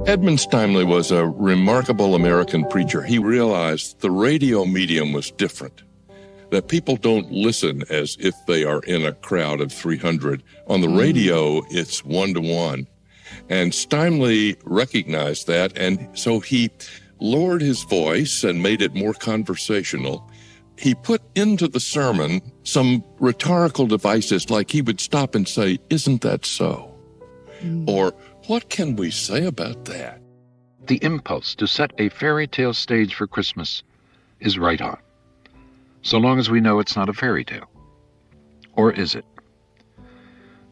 Edmund Steimle was a remarkable American preacher. He realized the radio medium was different, that people don't listen as if they are in a crowd of 300. On the radio, it's one-to-one. And Steimle recognized that, and so he lowered his voice and made it more conversational. He put into the sermon some rhetorical devices, like he would stop and say, "Isn't that so?" Or, "What can we say about that?" The impulse to set a fairy tale stage for Christmas is right on, so long as we know it's not a fairy tale. Or is it?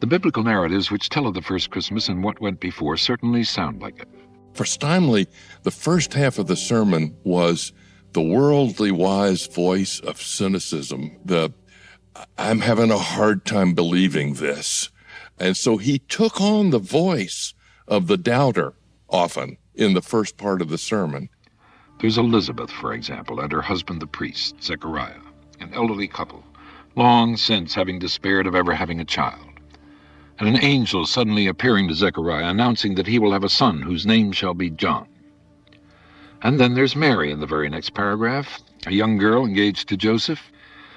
The biblical narratives which tell of the first Christmas and what went before certainly sound like it. For Steimle, the first half of the sermon was the worldly wise voice of cynicism, I'm having a hard time believing this. And so he took on the voice of the doubter often in the first part of the sermon. There's Elizabeth, for example, and her husband the priest, Zechariah, an elderly couple, long since having despaired of ever having a child. And an angel suddenly appearing to Zechariah, announcing that he will have a son whose name shall be John. And then there's Mary in the very next paragraph, a young girl engaged to Joseph,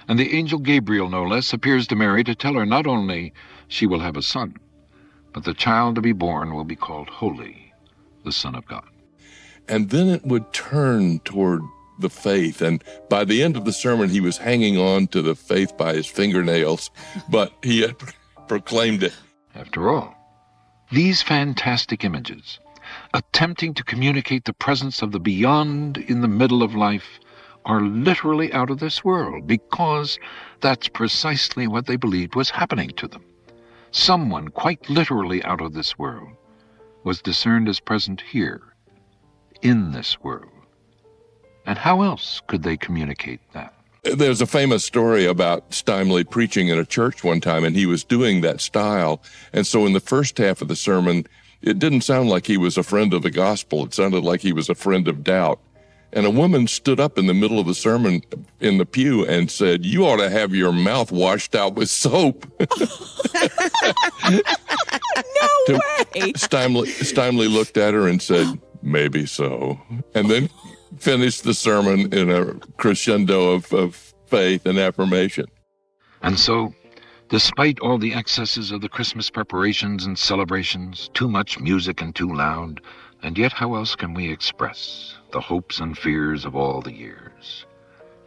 and the angel Gabriel, no less, appears to Mary to tell her not only she will have a son, but the child to be born will be called Holy, the Son of God. And then it would turn toward the faith, and by the end of the sermon, he was hanging on to the faith by his fingernails, but he had proclaimed it. After all, these fantastic images, attempting to communicate the presence of the beyond in the middle of life, are literally out of this world, because that's precisely what they believed was happening to them. Someone quite literally out of this world was discerned as present here, in this world. And how else could they communicate that? There's a famous story about Steimle preaching in a church one time, and he was doing that style. And so in the first half of the sermon, it didn't sound like he was a friend of the gospel. It sounded like he was a friend of doubt. And a woman stood up in the middle of the sermon in the pew and said, "You ought to have your mouth washed out with soap." No way! Steimle looked at her and said, "Maybe so." And then finished the sermon in a crescendo of faith and affirmation. And so, despite all the excesses of the Christmas preparations and celebrations, too much music and too loud, and yet how else can we express the hopes and fears of all the years?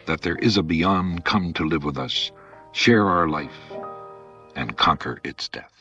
That there is a beyond come to live with us, share our life, and conquer its death.